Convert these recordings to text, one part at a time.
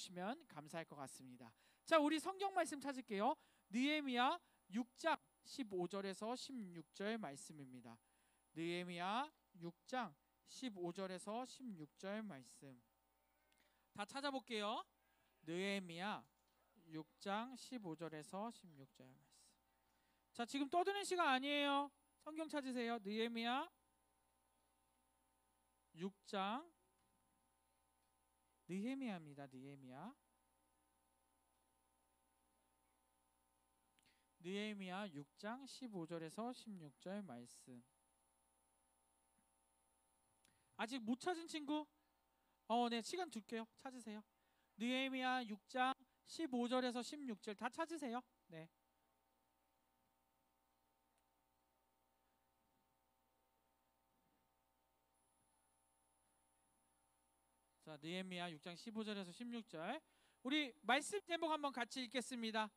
주시면 감사할 것 같습니다. 자, 우리 성경 말씀 찾을게요. 느헤미야 6장 15절에서 16절 말씀입니다. 느헤미야 6장 15절에서 16절 말씀. 다 찾아볼게요. 느헤미야 6장 15절에서 16절 말씀. 자, 지금 떠드는 시간 아니에요. 성경 찾으세요. 느헤미야 6장, 느헤미야입니다. 느헤미야 6장 15절에서 16절 말씀. 아직 못 찾은 친구? 네, 시간 줄게요. 찾으세요. 느헤미야 6장 15절에서 16절 다 찾으세요. 네. 자, 느헤미야 6장 15절에서 16절. 우리 말씀 제목 한번 같이 읽겠습니다.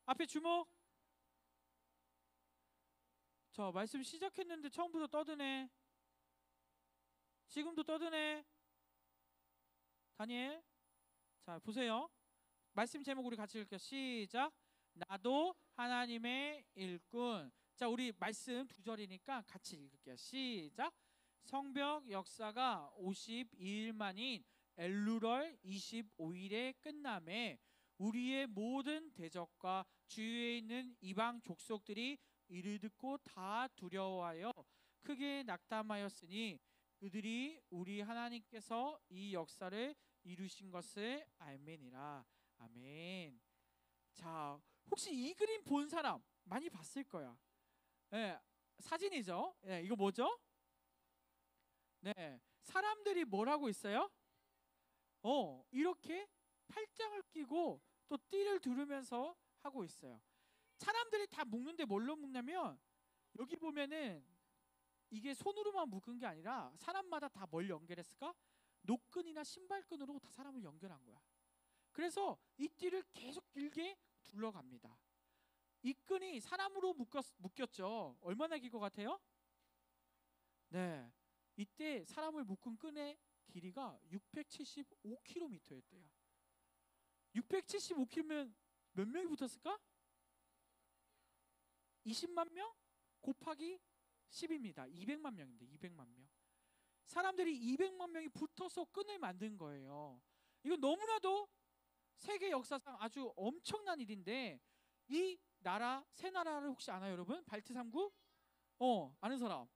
앞에 주목. 저 말씀 시작했는데 처음부터 떠드네. 지금도 떠드네. 다니엘. 자, 보세요. 말씀 제목 우리 같이 읽을게요. 시작. 나도 하나님의 일꾼. 자, 우리 말씀 2절이니까 같이 읽을게요. 시작. 성벽 역사가 52일 만인 엘루럴 25일에 끝남에 우리의 모든 대적과 주위에 있는 이방 족속들이 이를 듣고 다 두려워하여 크게 낙담하였으니 그들이 우리 하나님께서 이 역사를 이루신 것을 알매니라. 아멘. 자, 혹시 이 그림 본 사람 많이 봤을 거야. 네, 사진이죠. 네, 이거 뭐죠? 네, 사람들이 뭘 하고 있어요? 이렇게 팔짱을 끼고 또 띠를 두르면서 하고 있어요. 사람들이 다 묶는데 뭘로 묶냐면 여기 보면은 이게 손으로만 묶은 게 아니라 사람마다 다 뭘 연결했을까? 노끈이나 신발끈으로 다 사람을 연결한 거야. 그래서 이 띠를 계속 길게 둘러갑니다. 이 끈이 사람으로 묶였죠. 얼마나 길 것 같아요? 네, 이때 사람을 묶은 끈의 길이가 675km였대요. 675km면 몇 명이 붙었을까? 20만 명 곱하기 10입니다. 200만 명인데 200만 명. 사람들이 200만 명이 붙어서 끈을 만든 거예요. 이건 너무나도 세계 역사상 아주 엄청난 일인데 이 나라, 세 나라를 혹시 아나요, 여러분? 발트 3국? 아는 사람?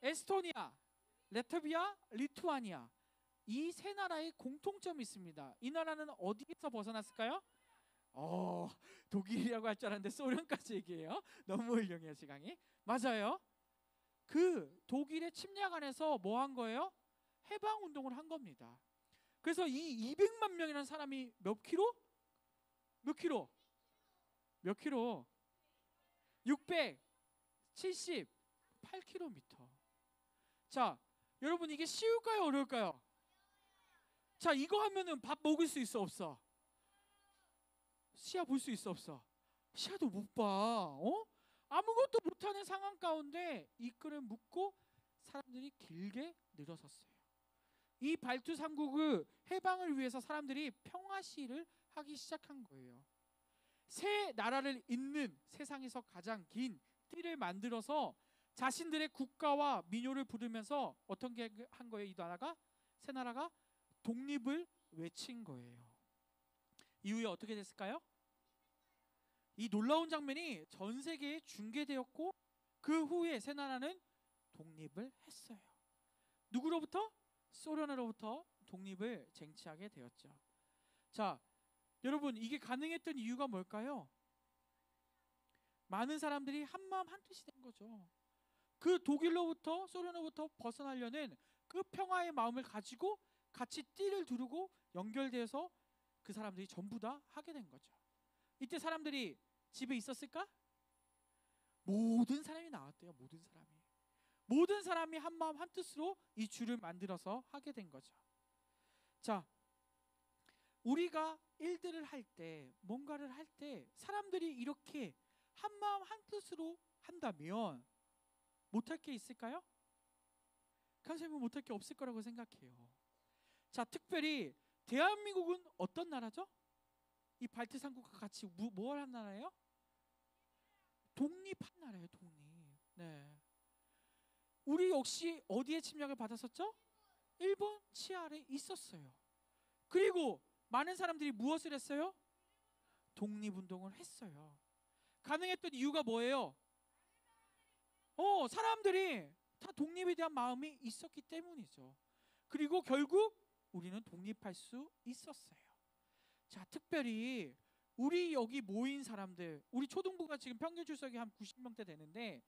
에스토니아, 레토비아, 리투아니아. 이 세 나라의 공통점이 있습니다. 이 나라는 어디에서 벗어났을까요? 독일이라고 할 줄 알았는데 소련까지 얘기해요. 너무 훌륭해요, 시강이. 맞아요. 그 독일의 침략 안에서 뭐 한 거예요? 해방 운동을 한 겁니다. 그래서 이 200만 명이라는 사람이 몇 킬로? 몇 킬로? 678km. 자, 여러분 이게 쉬울까요, 어려울까요? 자, 이거 하면은 밥 먹을 수 있어, 없어? 시야 볼 수 있어, 없어? 시야도 못 봐. 아무것도 못하는 상황 가운데 이 끈을 묶고 사람들이 길게 늘어섰어요. 이 발투 삼국의 해방을 위해서 사람들이 평화 시위를 하기 시작한 거예요. 새 나라를 잇는 세상에서 가장 긴 띠를 만들어서 자신들의 국가와 민요를 부르면서 어떤 게 한 거예요? 이 나라가, 새 나라가 독립을 외친 거예요. 이후에 어떻게 됐을까요? 이 놀라운 장면이 전 세계에 중계되었고 그 후에 새 나라는 독립을 했어요. 누구로부터? 소련으로부터 독립을 쟁취하게 되었죠. 자, 여러분 이게 가능했던 이유가 뭘까요? 많은 사람들이 한마음 한뜻이 된 거죠. 그 독일로부터, 소련으로부터 벗어나려는 그 평화의 마음을 가지고 같이 띠를 두르고 연결돼서 그 사람들이 전부 다 하게 된 거죠. 이때 사람들이 집에 있었을까? 모든 사람이 나왔대요. 모든 사람이 한마음 한뜻으로 이 줄을 만들어서 하게 된 거죠. 자, 우리가 일들을 할 때, 뭔가를 할 때 사람들이 이렇게 한마음 한뜻으로 한다면 못할 게 있을까요? 강사님은 못할 게 없을 거라고 생각해요. 자, 특별히 대한민국은 어떤 나라죠? 이 발트 삼국과 같이 뭘 한 나라예요? 독립한 나라예요. 독립. 네. 우리 역시 어디에 침략을 받았었죠? 일본 치아에 있었어요. 그리고 많은 사람들이 무엇을 했어요? 독립운동을 했어요. 가능했던 이유가 뭐예요? 사람들이 다 독립에 대한 마음이 있었기 때문이죠. 그리고 결국 우리는 독립할 수 있었어요. 자, 특별히 우리 여기 모인 사람들, 우리 초등부가 지금 평균 출석이 한 90명대 되는데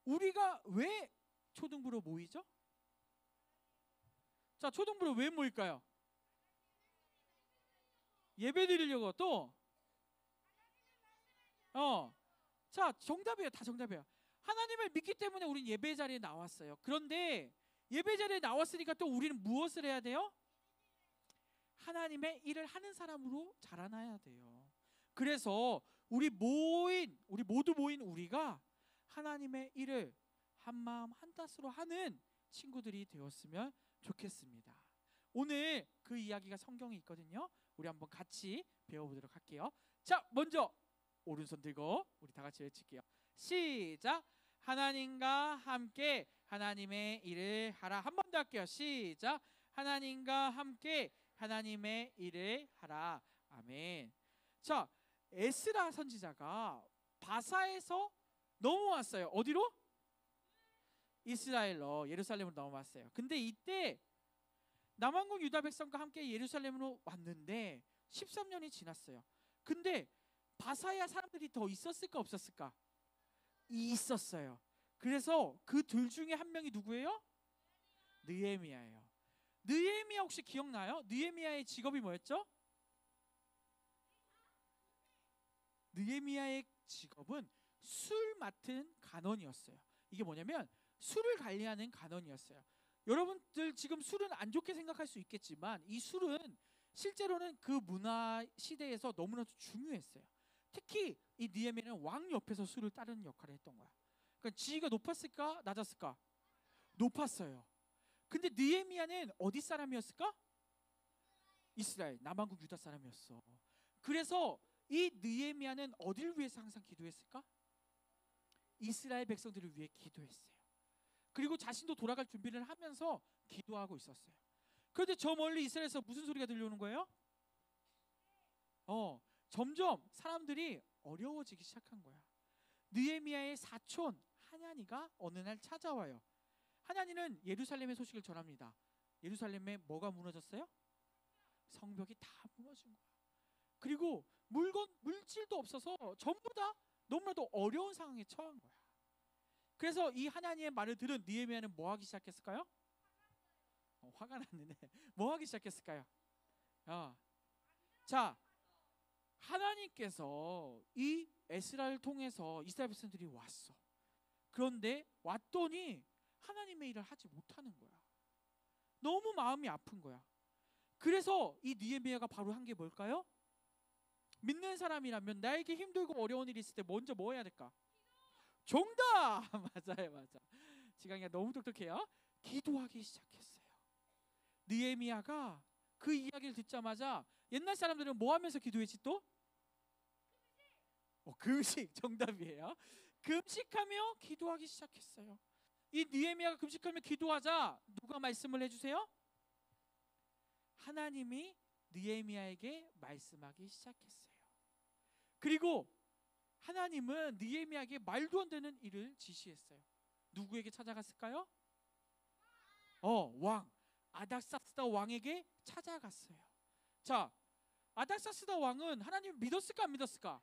우리가 왜 초등부로 모이죠? 자, 초등부로 왜 모일까요? 예배 드리려고 또 자, 정답이에요. 다 정답이에요. 하나님을 믿기 때문에 우리는 예배 자리에 나왔어요. 그런데 예배 자리에 나왔으니까 또 우리는 무엇을 해야 돼요? 하나님의 일을 하는 사람으로 자라나야 돼요. 그래서 우리 모두 모인 우리가 하나님의 일을 한 마음 한 뜻으로 하는 친구들이 되었으면 좋겠습니다. 오늘 그 이야기가 성경에 있거든요. 우리 한번 같이 배워보도록 할게요. 자, 먼저 오른손 들고 우리 다 같이 외칠게요. 시작. 하나님과 함께 하나님의 일을 하라. 한 번 더 할게요. 시작. 하나님과 함께 하나님의 일을 하라. 아멘. 자, 에스라 선지자가 바사에서 넘어왔어요. 어디로? 이스라엘로, 예루살렘으로 넘어왔어요. 근데 이때 남왕국 유다 백성과 함께 예루살렘으로 왔는데 13년이 지났어요. 근데 바사야 사람들이 더 있었을까 없었을까? 있었어요. 그래서 그 둘 중에 한 명이 누구예요? 느헤미야예요. 느헤미야 혹시 기억나요? 느헤미야의 직업이 뭐였죠? 느헤미야의 직업은 술 맡은 간원이었어요. 이게 뭐냐면 술을 관리하는 간원이었어요. 여러분들 지금 술은 안 좋게 생각할 수 있겠지만 이 술은 실제로는 그 문화 시대에서 너무나도 중요했어요. 특히 이 느헤미야는 왕 옆에서 술을 따르는 역할을 했던 거야. 그러니까 지위가 높았을까 낮았을까? 높았어요. 근데 느헤미야는 어디 사람이었을까? 이스라엘, 남왕국 유다 사람이었어. 그래서 이 느헤미야는 어디를 위해서 항상 기도했을까? 이스라엘 백성들을 위해 기도했어요. 그리고 자신도 돌아갈 준비를 하면서 기도하고 있었어요. 그런데 저 멀리 이스라엘에서 무슨 소리가 들려오는 거예요? 점점 사람들이 어려워지기 시작한 거야. 느헤미야의 사촌 하냐니가 어느 날 찾아와요. 하냐니는 예루살렘의 소식을 전합니다. 예루살렘에 뭐가 무너졌어요? 성벽이 다 무너진 거야. 그리고 물질도 없어서 전부 다 너무나도 어려운 상황에 처한 거야. 그래서 이 하나님의 말을 들은 느헤미야는 뭐 하기 시작했을까요? 화가 났는데 뭐 하기 시작했을까요? 자, 하나님께서 이 에스라를 통해서 이스라엘 백성들이 왔어. 그런데 왔더니 하나님의 일을 하지 못하는 거야. 너무 마음이 아픈 거야. 그래서 이 느헤미야가 바로 한 게 뭘까요? 믿는 사람이라면 나에게 힘들고 어려운 일이 있을 때 먼저 뭐 해야 될까? 정답! 맞아요, 맞아. 지강이가 너무 똑똑해요. 기도하기 시작했어요. 느헤미야가 그 이야기를 듣자마자 옛날 사람들은 뭐 하면서 기도했지 또? 금식 정답이에요. 금식하며 기도하기 시작했어요. 이 느헤미야가 금식하며 기도하자 누가 말씀을 해주세요? 하나님이 느헤미야에게 말씀하기 시작했어요. 그리고 하나님은 느헤미야에게 말도 안 되는 일을 지시했어요. 누구에게 찾아갔을까요? 왕 아닥사스다 왕에게 찾아갔어요. 자, 아닥사스다 왕은 하나님을 믿었을까 안 믿었을까?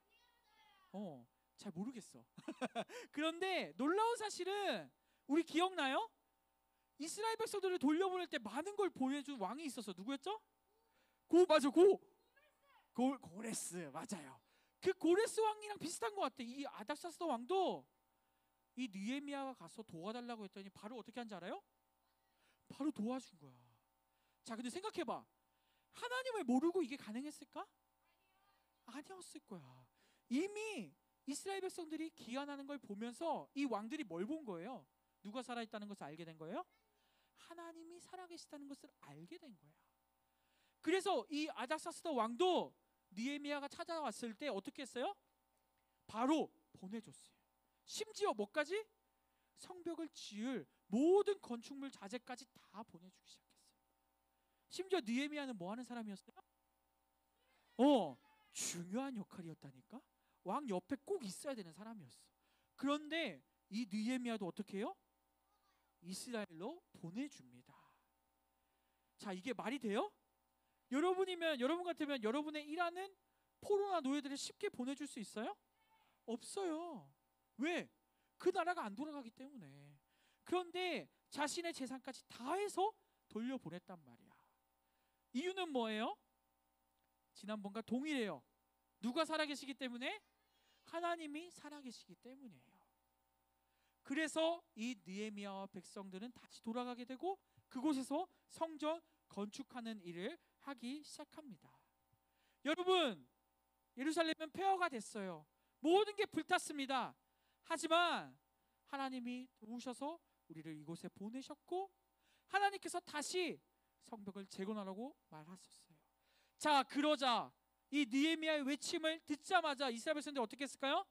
잘 모르겠어. 그런데 놀라운 사실은 우리 기억나요? 이스라엘 백성들을 돌려보낼 때 많은 걸 보내준 왕이 있었어. 누구였죠? 고레스 맞아요. 그 고레스 왕이랑 비슷한 것 같아. 이 아닥사스다 왕도 이 느헤미야가 가서 도와달라고 했더니 바로 어떻게 한지 알아요? 바로 도와준 거야. 자, 근데 생각해봐. 하나님을 모르고 이게 가능했을까? 아니었을 거야. 이미 이스라엘 백성들이 기한하는 걸 보면서 이 왕들이 뭘 본 거예요? 누가 살아있다는 것을 알게 된 거예요? 하나님이 살아계시다는 것을 알게 된 거야. 그래서 이 아닥사스다 왕도 느헤미야가 찾아왔을 때 어떻게 했어요? 바로 보내줬어요. 심지어 뭐까지? 성벽을 지을 모든 건축물 자재까지 다 보내주기 시작했어요. 심지어 느헤미야는 뭐 하는 사람이었어요? 중요한 역할이었다니까. 왕 옆에 꼭 있어야 되는 사람이었어. 그런데 이 느헤미야도 어떻게 해요? 이스라엘로 보내줍니다. 자, 이게 말이 돼요? 여러분 같으면 여러분의 일하는 포로나 노예들을 쉽게 보내줄 수 있어요? 없어요. 왜? 그 나라가 안 돌아가기 때문에. 그런데 자신의 재산까지 다 해서 돌려보냈단 말이야. 이유는 뭐예요? 지난번과 동일해요. 누가 살아계시기 때문에? 하나님이 살아계시기 때문이에요. 그래서 이 느헤미야와 백성들은 다시 돌아가게 되고 그곳에서 성전 건축하는 일을 하기 시작합니다. 여러분, 예루살렘은 폐허가 됐어요. 모든 게 불탔습니다. 하지만 하나님이 도우셔서 우리를 이곳에 보내셨고 하나님께서 다시 성벽을 재건하라고 말하셨어요. 자, 그러자 이 느헤미야의 외침을 듣자마자 이스라엘 백성들이 어떻게 했을까요?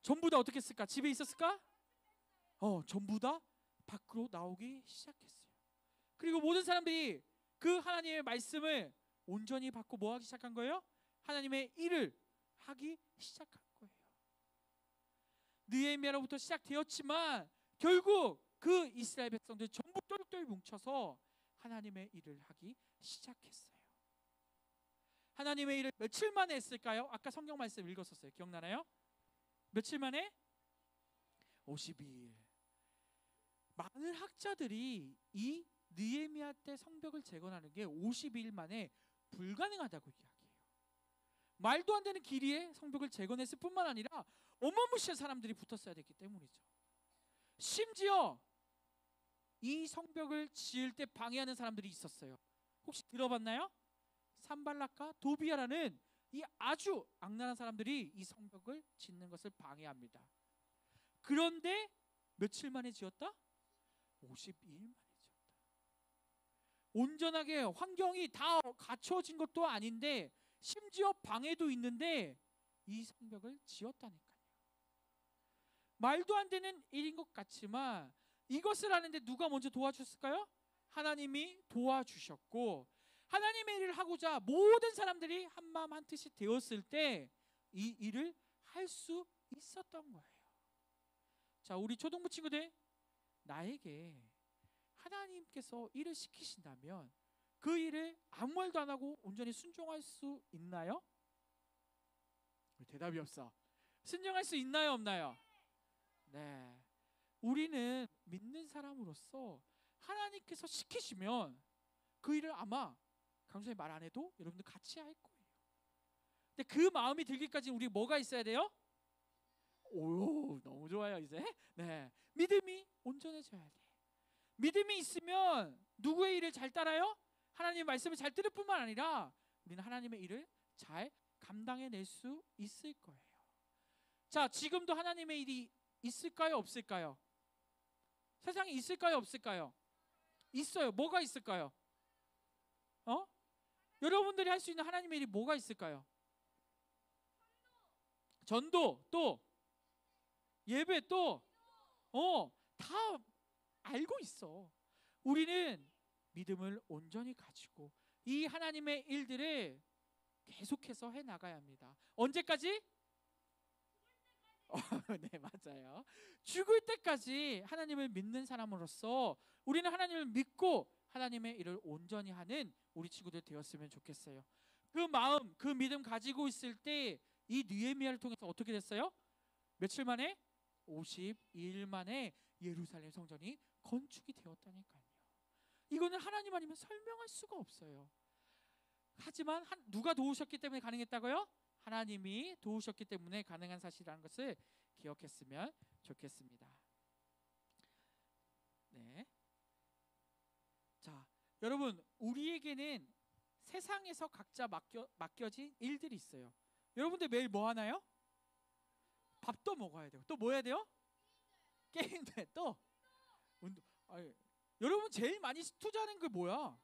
전부 다 어떻게 했을까? 집에 있었을까? 전부 다 밖으로 나오기 시작했어요. 그리고 모든 사람들이 그 하나님의 말씀을 온전히 받고 뭐 하기 시작한 거예요? 하나님의 일을 하기 시작한 거예요. 느헤미야로부터 시작되었지만 결국 그 이스라엘 백성들 전부 똘똘 뭉쳐서 하나님의 일을 하기 시작했어요. 하나님의 일을 며칠 만에 했을까요? 아까 성경 말씀 읽었었어요. 기억나나요? 며칠 만에? 52일. 많은 학자들이 이 느헤미야 때 성벽을 재건하는 게 52일 만에 불가능하다고 이야기해요. 말도 안 되는 길이에 성벽을 재건했을 뿐만 아니라 어마무시한 사람들이 붙었어야 됐기 때문이죠. 심지어 이 성벽을 지을 때 방해하는 사람들이 있었어요. 혹시 들어봤나요? 산발락과 도비아라는 이 아주 악랄한 사람들이 이 성벽을 짓는 것을 방해합니다. 그런데 며칠 만에 지었다? 52일 만에 지었다. 온전하게 환경이 다 갖춰진 것도 아닌데 심지어 방해도 있는데 이 성벽을 지었다니까요. 말도 안 되는 일인 것 같지만 이것을 하는데 누가 먼저 도와주셨을까요? 하나님이 도와주셨고 하나님의 일을 하고자 모든 사람들이 한마음 한뜻이 되었을 때 이 일을 할 수 있었던 거예요. 자, 우리 초등부 친구들, 나에게 하나님께서 일을 시키신다면 그 일을 아무 말도 안 하고 온전히 순종할 수 있나요? 대답이 없어. 순종할 수 있나요, 없나요? 네. 우리는 믿는 사람으로서 하나님께서 시키시면 그 일을 아마 강수에 말 안 해도 여러분들 같이 할 거예요. 근데 그 마음이 들기까지 우리 뭐가 있어야 돼요? 오, 너무 좋아요 이제. 네, 믿음이 온전해져야 돼. 믿음이 있으면 누구의 일을 잘 따라요? 하나님의 말씀을 잘 들을 뿐만 아니라 우리는 하나님의 일을 잘 감당해낼 수 있을 거예요. 자, 지금도 하나님의 일이 있을까요, 없을까요? 세상에 있을까요, 없을까요? 있어요. 뭐가 있을까요? 여러분들이 할 수 있는 하나님의 일이 뭐가 있을까요? 전도, 또 예배, 또 다 알고 있어. 우리는 믿음을 온전히 가지고 이 하나님의 일들을 계속해서 해 나가야 합니다. 언제까지? 네, 맞아요. 죽을 때까지 하나님을 믿는 사람으로서 우리는 하나님을 믿고 하나님의 일을 온전히 하는 우리 친구들 되었으면 좋겠어요. 그 마음, 그 믿음 가지고 있을 때 이 느헤미야를 통해서 어떻게 됐어요? 며칠 만에? 52일 만에 예루살렘 성전이 건축이 되었다니까요. 이거는 하나님 아니면 설명할 수가 없어요. 하지만 누가 도우셨기 때문에 가능했다고요? 하나님이 도우셨기 때문에 가능한 사실이라는 것을 기억했으면 좋겠습니다. 네. 자, 여러분, 우리에게는 세상에서 각자 맡겨진 일들이 있어요. 여러분들 매일 뭐 하나요? 밥도 먹어야 돼요. 또 뭐 해야 돼요? 게임도 해. 또 운동. 여러분 제일 많이 투자하는 게 뭐야?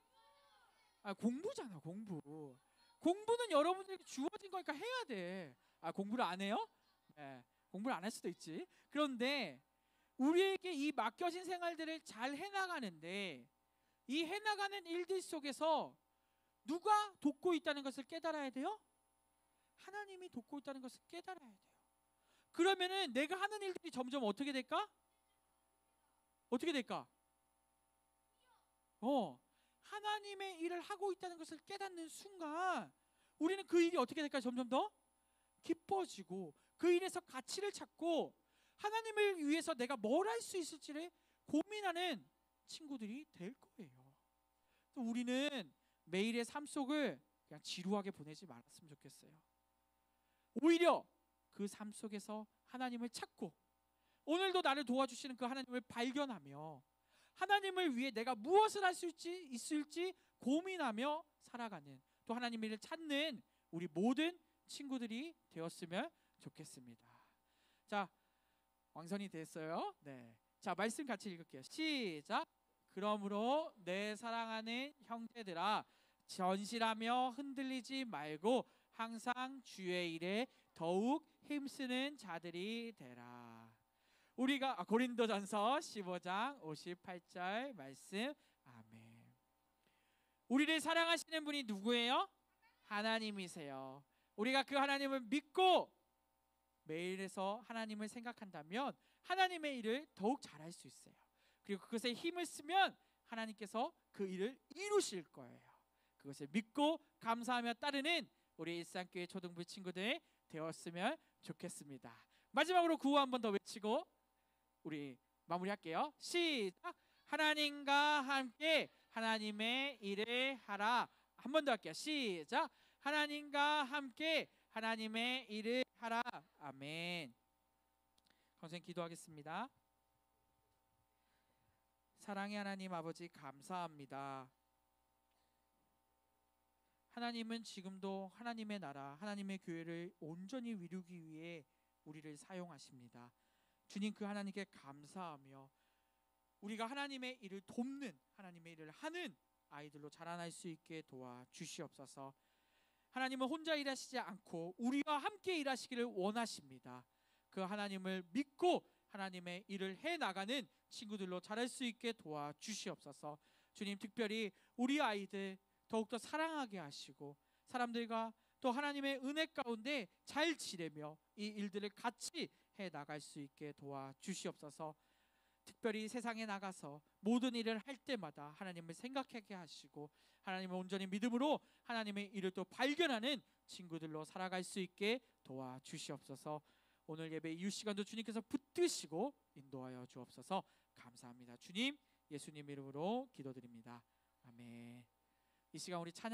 공부잖아, 공부. 공부는 여러분들에게 주어진 거니까 해야 돼. 공부를 안 해요? 네, 공부를 안 할 수도 있지. 그런데 우리에게 이 맡겨진 생활들을 잘 해나가는데, 이 해나가는 일들 속에서 누가 돕고 있다는 것을 깨달아야 돼요? 하나님이 돕고 있다는 것을 깨달아야 돼요. 그러면은 내가 하는 일들이 점점 어떻게 될까? 어떻게 될까? 하나님의 일을 하고 있다는 것을 깨닫는 순간 우리는 그 일이 어떻게 될까? 점점 더 기뻐지고 그 일에서 가치를 찾고 하나님을 위해서 내가 뭘 할 수 있을지를 고민하는 친구들이 될 거예요. 또 우리는 매일의 삶 속을 그냥 지루하게 보내지 말았으면 좋겠어요. 오히려 그 삶 속에서 하나님을 찾고 오늘도 나를 도와주시는 그 하나님을 발견하며 하나님을 위해 내가 무엇을 할 수 있을지 고민하며 살아가는, 또 하나님의 일을 찾는 우리 모든 친구들이 되었으면 좋겠습니다. 자, 왕선이 됐어요. 네. 자, 말씀 같이 읽을게요. 시작. 그러므로 내 사랑하는 형제들아, 전실하며 흔들리지 말고 항상 주의 일에 더욱 힘쓰는 자들이 되라. 우리가 고린도전서 15장 58절 말씀. 아멘. 우리를 사랑하시는 분이 누구예요? 하나님이세요. 우리가 그 하나님을 믿고 매일에서 하나님을 생각한다면 하나님의 일을 더욱 잘할 수 있어요. 그리고 그것에 힘을 쓰면 하나님께서 그 일을 이루실 거예요. 그것을 믿고 감사하며 따르는 우리 일상교회 초등부 친구들 되었으면 좋겠습니다. 마지막으로 구호 한 번 더 외치고 우리 마무리할게요. 시작. 하나님과 함께 하나님의 일을 하라. 한 번 더 할게요. 시작. 하나님과 함께 하나님의 일을 하라. 아멘. 선생님 기도하겠습니다. 사랑의 하나님 아버지, 감사합니다. 하나님은 지금도 하나님의 나라, 하나님의 교회를 온전히 이루기 위해 우리를 사용하십니다. 주님, 그 하나님께 감사하며 우리가 하나님의 일을 돕는, 하나님의 일을 하는 아이들로 자라날 수 있게 도와주시옵소서. 하나님은 혼자 일하시지 않고 우리와 함께 일하시기를 원하십니다. 그 하나님을 믿고 하나님의 일을 해나가는 친구들로 자랄 수 있게 도와주시옵소서. 주님, 특별히 우리 아이들 더욱더 사랑하게 하시고 사람들과 또 하나님의 은혜 가운데 잘 지내며 이 일들을 같이 해나갈 수 있게 도와주시옵소서. 특별히 세상에 나가서 모든 일을 할 때마다 하나님을 생각하게 하시고 하나님을 온전히 믿음으로 하나님의 일을 또 발견하는 친구들로 살아갈 수 있게 도와주시옵소서. 오늘 예배 이후 시간도 주님께서 붙드시고 인도하여 주옵소서. 감사합니다. 주님, 예수님 이름으로 기도드립니다. 아멘. 이 시간 우리 찬양